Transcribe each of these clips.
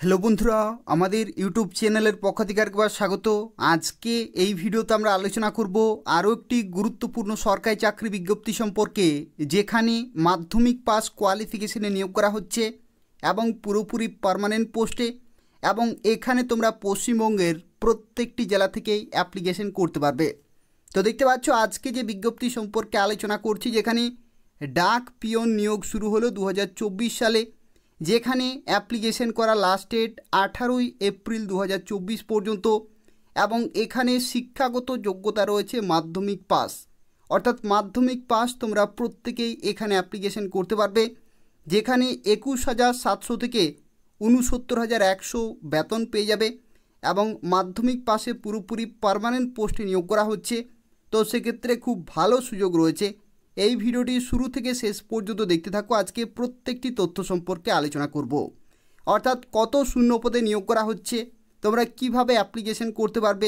Hello বন্ধুরা, আমাদের YouTube চ্যানেলের পক্ষ থেকে একবার স্বাগত। আজকে এই ভিডিওতে আমরা আলোচনা করব আরও একটি গুরুত্বপূর্ণ সরকারি চাকরি বিজ্ঞপ্তি সম্পর্কে, যেখানে মাধ্যমিক পাস কোয়ালিফিকেশনে নিয়োগ করা হচ্ছে এবং পুরোপুরি পার্মানেন্ট পোস্টে, এবং এখানে তোমরা পশ্চিমবঙ্গের প্রত্যেকটি জেলা থেকেই অ্যাপ্লিকেশন করতে পারবে। তো দেখতে পাচ্ছ আজকে যে বিজ্ঞপ্তি সম্পর্কে আলোচনা করছি, যেখানে ডাক পিয়ন নিয়োগ শুরু হলো 2024 সালে, যেখানে অ্যাপ্লিকেশন করা লাস্ট ডেট 18 এপ্রিল 2024 পর্যন্ত, এবং এখানে শিক্ষাগত যোগ্যতা রয়েছে মাধ্যমিক পাস, অর্থাৎ মাধ্যমিক পাস তোমরা প্রত্যেকেই এখানে অ্যাপ্লিকেশন করতে পারবে। যেখানে 21,700 থেকে 69,100 বেতন পেয়ে যাবে, এবং মাধ্যমিক পাসে পুরোপুরি পার্মানেন্ট পোস্টে নিয়োগ করা হচ্ছে। তো সেক্ষেত্রে খুব ভালো সুযোগ রয়েছে। এই ভিডিওটি শুরু থেকে শেষ পর্যন্ত দেখতে থাকো। আজকে প্রত্যেকটি তথ্য সম্পর্কে আলোচনা করব, অর্থাৎ কত শূন্য পদে নিয়োগ করা হচ্ছে, তোমরা কিভাবে অ্যাপ্লিকেশন করতে পারবে,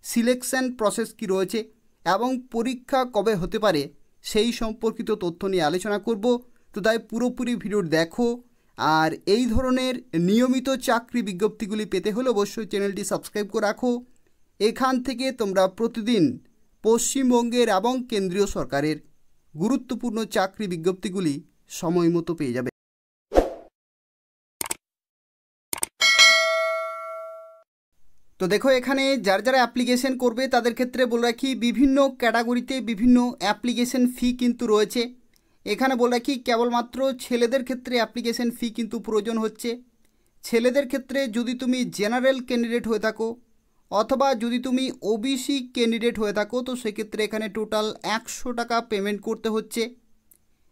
সিলেকশন প্রসেস কি রয়েছে, এবং পরীক্ষা কবে হতে পারে সেই সম্পর্কিত তথ্য নিয়ে আলোচনা করব। তো তাই পুরোপুরি ভিডিও দেখো। আর এই ধরনের নিয়মিত চাকরি বিজ্ঞপ্তিগুলি পেতে হলে অবশ্যই চ্যানেলটি সাবস্ক্রাইব করে রাখো। এখান থেকে তোমরা প্রতিদিন পশ্চিমবঙ্গের এবং কেন্দ্রীয় সরকারের গুরুত্বপূর্ণ চাকরি বিজ্ঞপ্তিগুলি সময় মতো পেয়ে যাবে। তো দেখো, এখানে যারা অ্যাপ্লিকেশন করবে তাদের ক্ষেত্রে বলে রাখি, বিভিন্ন ক্যাটাগরিতে বিভিন্ন অ্যাপ্লিকেশন ফি কিন্তু রয়েছে। এখানে বলে রাখি, কেবলমাত্র ছেলেদের ক্ষেত্রে অ্যাপ্লিকেশন ফি কিন্তু প্রয়োজন হচ্ছে। ছেলেদের ক্ষেত্রে যদি তুমি জেনারেল ক্যান্ডিডেট হয়ে থাকো, অথবা যদি তুমি ওবিসি ক্যান্ডিডেট হয়ে থাকো, তো সেক্ষেত্রে এখানে টোটাল 100 টাকা পেমেন্ট করতে হচ্ছে,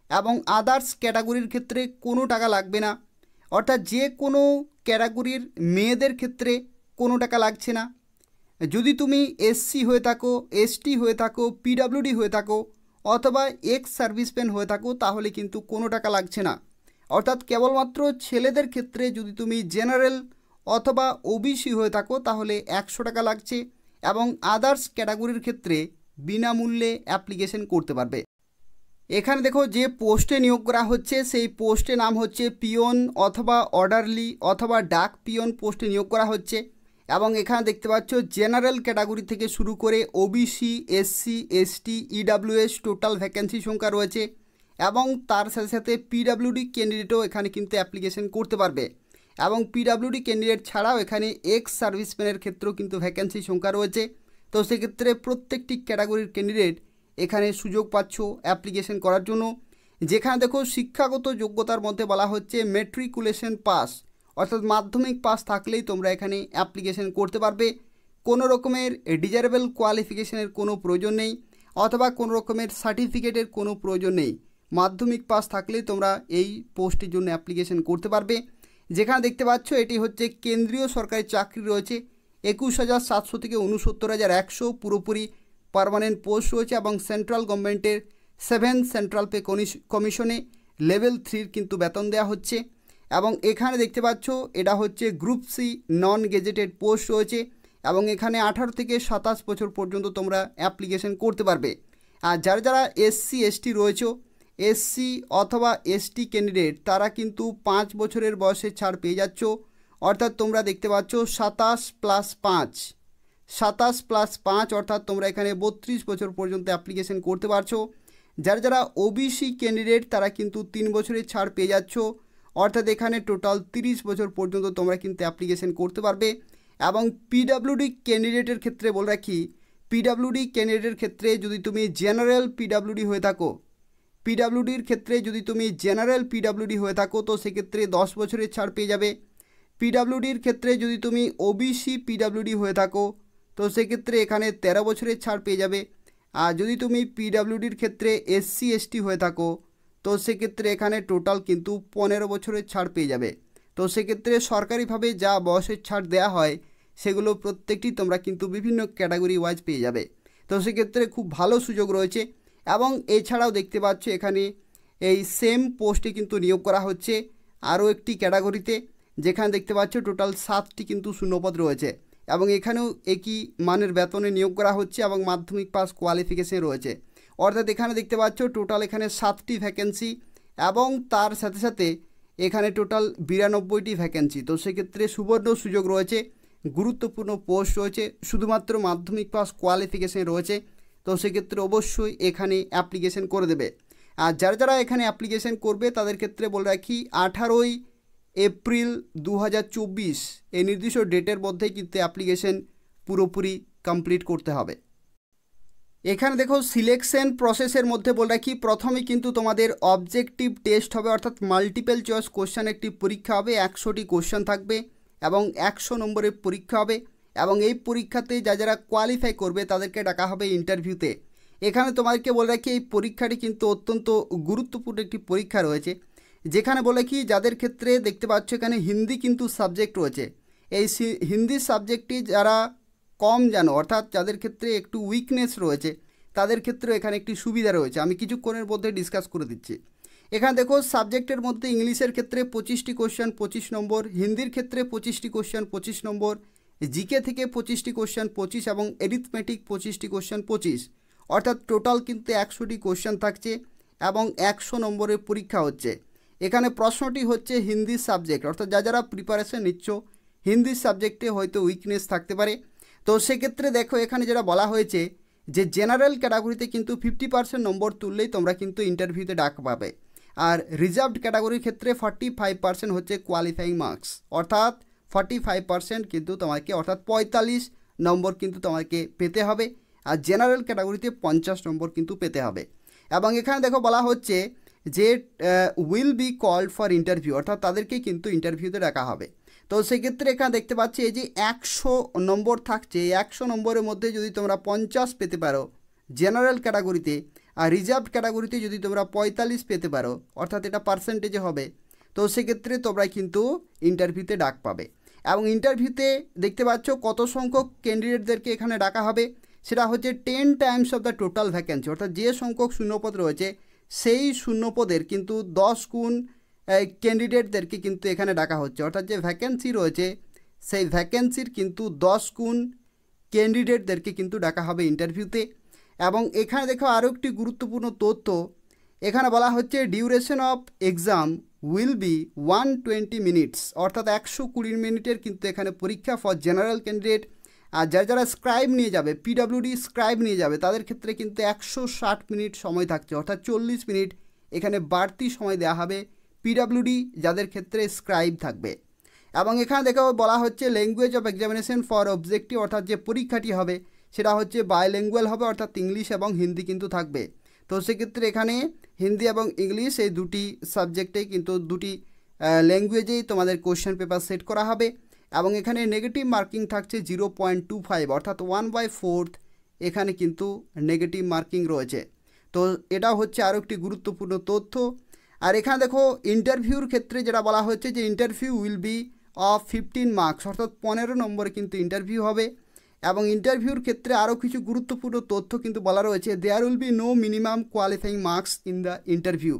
এবং আদার্স ক্যাটাগরির ক্ষেত্রে কোনো টাকা লাগবে না। অর্থাৎ যে কোনো ক্যাটাগরির মেয়েদের ক্ষেত্রে কোনো টাকা লাগছে না। যদি তুমি এসসি হয়ে থাকো, এসটি হয়ে থাকো, পিডাব্লিউডি হয়ে থাকো, অথবা এক্স সার্ভিসম্যান হয়ে থাকো, তাহলে কিন্তু কোনো টাকা লাগছে না। অর্থাৎ কেবলমাত্র ছেলেদের ক্ষেত্রে যদি তুমি জেনারেল অথবা ওবিসি হয়ে থাকো তাহলে 100 টাকা লাগছে, এবং আদার্স ক্যাটাগরির ক্ষেত্রে বিনামূল্যে অ্যাপ্লিকেশন করতে পারবে। এখানে দেখো, যে পোস্টে নিয়োগ করা হচ্ছে সেই পোস্টের নাম হচ্ছে পিয়ন অথবা অর্ডারলি অথবা ডাক পিয়ন পোস্টে নিয়োগ করা হচ্ছে। এবং এখানে দেখতে পাচ্ছ জেনারেল ক্যাটাগরি থেকে শুরু করে OBC, SC, ST, EWS total vacancy সংখ্যা রয়েছে, এবং তার সাথে সাথে পিডাব্লিউডি ক্যান্ডিডেটও এখানে কিন্তু অ্যাপ্লিকেশন করতে পারবে। এবং পিডাব্লিউডি ক্যান্ডিডেট ছাড়াও এখানে এক্স সার্ভিসম্যানের ক্ষেত্রেও কিন্তু ভ্যাকেন্সি সংখ্যা রয়েছে। তো সেক্ষেত্রে প্রত্যেকটি ক্যাটাগরির ক্যান্ডিডেট এখানে সুযোগ পাচ্ছ অ্যাপ্লিকেশন করার জন্য। যেখানে দেখো, শিক্ষাগত যোগ্যতার মধ্যে বলা হচ্ছে ম্যাট্রিকুলেশন পাস, অর্থাৎ মাধ্যমিক পাস থাকলেই তোমরা এখানে অ্যাপ্লিকেশন করতে পারবে। কোনো রকমের ডিজারেবল কোয়ালিফিকেশনের কোনো প্রয়োজন নেই, অথবা কোনো রকমের সার্টিফিকেটের কোনো প্রয়োজন নেই। মাধ্যমিক পাস থাকলেই তোমরা এই পোস্টের জন্য অ্যাপ্লিকেশন করতে পারবে। যেখানে দেখতে পাচ্ছ এটি হচ্ছে কেন্দ্রীয় সরকারি চাকরি রয়েছে, 21,700 থেকে 69,100 পুরোপুরি পার্মানেন্ট পোস্ট রয়েছে, এবং সেন্ট্রাল গভর্নমেন্টের 7 সেন্ট্রাল পে কমিশনে লেভেল 3 কিন্তু বেতন দেওয়া হচ্ছে। এবং এখানে দেখতে পাচ্ছ এটা হচ্ছে group C non gazetted post রয়েছে, এবং এখানে 18 থেকে 27 বছর পর্যন্ত তোমরা অ্যাপ্লিকেশন করতে পারবে। আর যারা এসসি এসটি রয়েছে, এসসি অথবা এসটি ক্যান্ডিডেট, তারা কিন্তু 5 বছরের বয়সে ছাড় পেয়ে যাচ্ছ। অর্থাৎ তোমরা দেখতে পাচ্ছ 27+5 অর্থাৎ তোমরা এখানে 32 বছর পর্যন্ত অ্যাপ্লিকেশন করতে পারছো। যারা ওবিসি ক্যান্ডিডেট, তারা কিন্তু 3 বছরের ছাড় পেয়ে যাচ্ছ। অর্থাৎ এখানে টোটাল 30 বছর পর্যন্ত তোমরা কিন্তু অ্যাপ্লিকেশন করতে পারবে। এবং পিডাব্লিউডি ক্যান্ডিডেটের ক্ষেত্রে বলে রাখি, পিডাব্লিউডি ক্যান্ডিডেটের ক্ষেত্রে যদি তুমি জেনারেল পিডাব্লিউডি হয়ে থাকো, পিডাব্লিউডির ক্ষেত্রে যদি তুমি জেনারেল পিডাব্লিউডি হয়ে থাকো, তো সেক্ষেত্রে 10 বছরের ছাড় পেয়ে যাবে। পিডাব্লিউডির ক্ষেত্রে যদি তুমি ওবিসি পিডাব্লিউডি হয়ে থাকো, তো সেক্ষেত্রে এখানে 13 বছরের ছাড় পেয়ে যাবে। আর যদি তুমি পিডাব্লিউডির ক্ষেত্রে এসসি এসটি হয়ে থাকো, তো সেক্ষেত্রে এখানে টোটাল কিন্তু 15 বছরের ছাড় পেয়ে যাবে। তো সেক্ষেত্রে সরকারিভাবে যা বয়সের ছাড় দেওয়া হয় সেগুলো প্রত্যেকটি তোমরা কিন্তু বিভিন্ন ক্যাটাগরি ওয়াইজ পেয়ে যাবে। তো সেক্ষেত্রে খুব ভালো সুযোগ রয়েছে। এবং এছাড়াও দেখতে পাচ্ছ এখানে এই সেম পোস্টে কিন্তু নিয়োগ করা হচ্ছে আরও একটি ক্যাটাগরিতে, যেখানে দেখতে পাচ্ছ টোটাল 7টি কিন্তু শূন্যপদ রয়েছে, এবং এখানেও একই মানের বেতনে নিয়োগ করা হচ্ছে, এবং মাধ্যমিক পাস কোয়ালিফিকেশন রয়েছে। অর্থাৎ এখানে দেখতে পাচ্ছ টোটাল এখানে 7টি ভ্যাকেন্সি, এবং তার সাথে সাথে এখানে টোটাল 92টি ভ্যাকেন্সি। তো সেক্ষেত্রে সুবর্ণ সুযোগ রয়েছে, গুরুত্বপূর্ণ পোস্ট রয়েছে, শুধুমাত্র মাধ্যমিক পাস কোয়ালিফিকেশন রয়েছে। তো সেক্ষেত্রে অবশ্যই এখানে অ্যাপ্লিকেশন করে দেবে। আর যারা এখানে অ্যাপ্লিকেশন করবে তাদের ক্ষেত্রে বলে রাখি 18ই এপ্রিল 2024 এই নির্দিষ্ট ডেটের মধ্যেই কিন্তু অ্যাপ্লিকেশন পুরোপুরি কমপ্লিট করতে হবে। এখানে দেখো সিলেকশন প্রসেসের মধ্যে বলে রাখি প্রথমে কিন্তু তোমাদের অবজেক্টিভ টেস্ট হবে, অর্থাৎ মাল্টিপল চয়েস কোশ্চেন একটি পরীক্ষা হবে, 100টি কোশ্চেন থাকবে এবং 100 নম্বরের পরীক্ষা হবে। এবং এই পরীক্ষাতে যারা কোয়ালিফাই করবে তাদেরকে ডাকা হবে ইন্টারভিউতে। এখানে তোমাদেরকে বলে রাখি এই পরীক্ষাটি কিন্তু অত্যন্ত গুরুত্বপূর্ণ একটি পরীক্ষা রয়েছে, যেখানে বলে কি যাদের ক্ষেত্রে দেখতে পাচ্ছ এখানে হিন্দি কিন্তু সাবজেক্ট রয়েছে। এই হিন্দি সাবজেক্টটি যারা কম জানো, অর্থাৎ যাদের ক্ষেত্রে একটু উইকনেস রয়েছে, তাদের ক্ষেত্রে এখানে একটি সুবিধা রয়েছে, আমি কিছুক্ষণের মধ্যে ডিসকাস করে দিচ্ছি। এখানে দেখো সাবজেক্টের মধ্যে ইংলিশের ক্ষেত্রে 25টি কোশ্চেন 25 নম্বর, হিন্দির ক্ষেত্রে 25টি কোশ্চেন 25 নম্বর, জিকে থেকে 25টি কোশ্চেন 25 এবং এরিথমেটিক 25টি কোশ্চেন 25, অর্থাৎ টোটাল কিন্তু 100টি কোশ্চেন থাকছে এবং 100 নম্বরের পরীক্ষা হচ্ছে। এখানে প্রশ্নটি হচ্ছে হিন্দি সাবজেক্ট, অর্থাৎ যারা প্রিপারেশন নিচ্ছ হিন্দি সাবজেক্টে হয়তো উইকনেস থাকতে পারে। তো সেক্ষেত্রে দেখো এখানে যেটা বলা হয়েছে যে জেনারেল ক্যাটাগরিতে কিন্তু 50% নম্বর তুললেই তোমরা কিন্তু ইন্টারভিউতে ডাক পাবে। আর রিজার্ভড ক্যাটাগরির ক্ষেত্রে 45% হচ্ছে কোয়ালিফাইং মার্কস, অর্থাৎ 45% কিন্তু তোমাকে, অর্থাৎ 45 নম্বর কিন্তু তোমাকে পেতে হবে। আর জেনারেল ক্যাটাগরিতে 50 নম্বর কিন্তু পেতে হবে। এবং এখানে দেখো বলা হচ্ছে যে will be called for interview, অর্থাৎ তাদেরকে কিন্তু ইন্টারভিউতে ডাকা হবে। তো সেক্ষেত্রে এখানে দেখতে পাচ্ছি এই যে 100 নম্বর থাকছে, 100 নম্বরের মধ্যে যদি তোমরা 50 পেতে পারো জেনারেল ক্যাটাগরিতে, আর রিজার্ভ ক্যাটাগরিতে যদি তোমরা 45 পেতে পারো, অর্থাৎ এটা পার্সেন্টেজে হবে, তো সেক্ষেত্রে তোমরা কিন্তু ইন্টারভিউতে ডাক পাবে। এবং ইন্টারভিউতে দেখতে পাচ্ছ কত সংখ্যক ক্যান্ডিডেটদেরকে এখানে ডাকা হবে, সেটা হচ্ছে 10 Times of the total vacancy, অর্থাৎ যে সংখ্যক শূন্যপদ রয়েছে সেই শূন্যপদের কিন্তু 10 গুণ ক্যান্ডিডেটদেরকে কিন্তু এখানে ডাকা হচ্ছে, অর্থাৎ যে ভ্যাকেন্সি রয়েছে সেই ভ্যাকেন্সির কিন্তু 10 গুণ ক্যান্ডিডেটদেরকে কিন্তু ডাকা হবে ইন্টারভিউতে। এবং এখানে দেখো আরও একটি গুরুত্বপূর্ণ তথ্য, এখানে বলা হচ্ছে duration of exam will be 120 minutes, অর্থাৎ 120 মিনিটের কিন্তু এখানে পরীক্ষা ফর জেনারেল ক্যান্ডিডেট। আর যারা স্ক্রাইব নিয়ে যাবে, পিডাব্লিউডি স্ক্রাইব নিয়ে যাবে, তাদের ক্ষেত্রে কিন্তু 160 মিনিট সময় থাকছে, অর্থাৎ 40 মিনিট এখানে বাড়তি সময় দেওয়া হবে পিডাব্লিউডি যাদের ক্ষেত্রে স্ক্রাইব থাকবে। এবং এখানে দেখো বলা হচ্ছে language of examination for objective, অর্থাৎ যে পরীক্ষাটি হবে সেটা হচ্ছে বাইল্যাঙ্গুয়াল হবে, অর্থাৎ ইংলিশ এবং হিন্দি কিন্তু থাকবে। তো সেক্ষেত্রে এখানে হিন্দি এবং ইংলিশ এই দুটি সাবজেক্টেই কিন্তু দুটি ল্যাঙ্গুয়েজেই তোমাদের কোশ্চেন পেপার সেট করা হবে। এবং এখানে নেগেটিভ মার্কিং থাকছে 0.25, অর্থাৎ 1/4 এখানে কিন্তু নেগেটিভ মার্কিং রয়েছে। তো এটা হচ্ছে আরও একটি গুরুত্বপূর্ণ তথ্য। আর এখানে দেখো ইন্টারভিউর ক্ষেত্রে যেটা বলা হচ্ছে যে interview will be of 15 marks, অর্থাৎ 15 নম্বরে কিন্তু ইন্টারভিউ হবে। এবং ইন্টারভিউর ক্ষেত্রে আরও কিছু গুরুত্বপূর্ণ তথ্য কিন্তু বলা রয়েছে, there will be no minimum qualifying marks in the interview.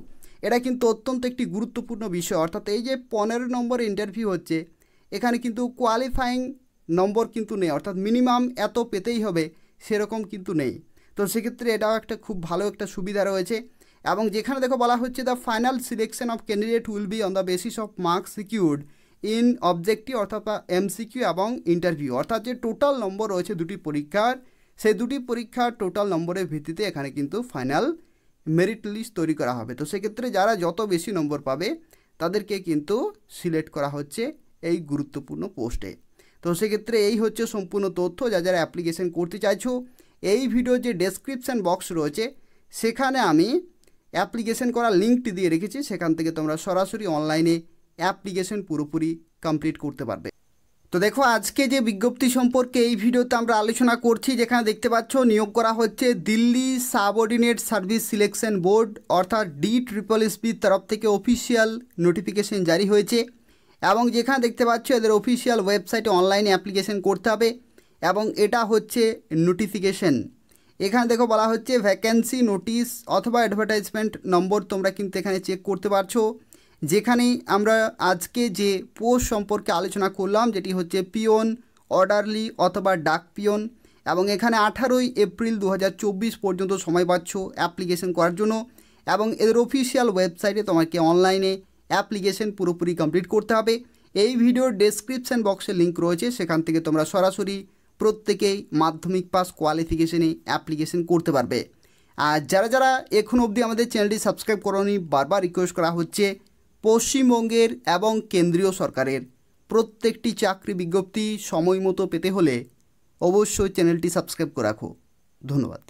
এটা কিন্তু অত্যন্ত একটি গুরুত্বপূর্ণ বিষয়, অর্থাৎ এই যে 15 নম্বরে ইন্টারভিউ হচ্ছে এখানে কিন্তু কোয়ালিফাইং নম্বর কিন্তু নেই, অর্থাৎ মিনিমাম এত পেতেই হবে সেরকম কিন্তু নেই। তো সেক্ষেত্রে এটাও একটা খুব ভালো একটা সুবিধা রয়েছে। এবং যেখানে দেখো বলা হচ্ছে the final selection of candidate will be on the basis of marks secured in objective, অর্থাৎ এমসিকিউ এবং ইন্টারভিউ, অর্থাৎ যে টোটাল নম্বর রয়েছে দুটি পরীক্ষার, সেই দুটি পরীক্ষার টোটাল নম্বরের ভিত্তিতে এখানে কিন্তু ফাইনাল মেরিট লিস্ট তৈরি করা হবে। তো সেক্ষেত্রে যারা যত বেশি নম্বর পাবে তাদেরকে কিন্তু সিলেক্ট করা হচ্ছে এই গুরুত্বপূর্ণ পোস্টে। তো সেক্ষেত্রে এই হচ্ছে সম্পূর্ণ তথ্য। যারা অ্যাপ্লিকেশন করতে চাইছো, এই ভিডিওর যে ডেসক্রিপশান বক্স রয়েছে সেখানে আমি অ্যাপ্লিকেশন করার লিঙ্কটি দিয়ে রেখেছি, সেখান থেকে তোমরা সরাসরি অনলাইনে অ্যাপ্লিকেশন পুরোপুরি কমপ্লিট করতে পারবে। তো দেখো আজকে যে বিজ্ঞপ্তি সম্পর্কে এই ভিডিওতে আমরা আলোচনা করছি, যেখানে দেখতে পাচ্ছ নিয়োগ করা হচ্ছে Delhi subordinate service selection board, অর্থাৎ DSSBর তরফ থেকে অফিসিয়াল নোটিফিকেশন জারি হয়েছে। এবং যেখানে দেখতে পাচ্ছ এদের অফিসিয়াল ওয়েবসাইটে অনলাইনে অ্যাপ্লিকেশন করতে হবে। এবং এটা হচ্ছে নোটিফিকেশন। এখানে দেখো বলা হচ্ছে ভ্যাকেন্সি নোটিশ অথবা অ্যাডভার্টাইজমেন্ট নম্বর তোমরা কিন্তু এখানে চেক করতে পারছো, যেখানে আমরা আজকে যে পোস্ট সম্পর্কে আলোচনা করলাম যেটি হচ্ছে পিওন, অর্ডারলি অথবা ডাক পিওন। এবং এখানে 18ই এপ্রিল 2024 পর্যন্ত সময় পাচ্ছ অ্যাপ্লিকেশন করার জন্য। এবং এদের অফিসিয়াল ওয়েবসাইটে তোমাকে অনলাইনে অ্যাপ্লিকেশন পুরোপুরি কমপ্লিট করতে হবে। এই ভিডিওর ডেসক্রিপশান বক্সে লিঙ্ক রয়েছে, সেখান থেকে তোমরা সরাসরি প্রত্যেকেই মাধ্যমিক পাস কোয়ালিফিকেশনে অ্যাপ্লিকেশন করতে পারবে। আর যারা যারা এখন অবধি আমাদের চ্যানেলটি সাবস্ক্রাইব করোনি, বারবার রিকোয়েস্ট করা হচ্ছে, পশ্চিমবঙ্গের এবং কেন্দ্রীয় সরকারের প্রত্যেকটি চাকরি বিজ্ঞপ্তি সময় মতো পেতে হলে অবশ্যই চ্যানেলটি সাবস্ক্রাইব করে রাখো। ধন্যবাদ।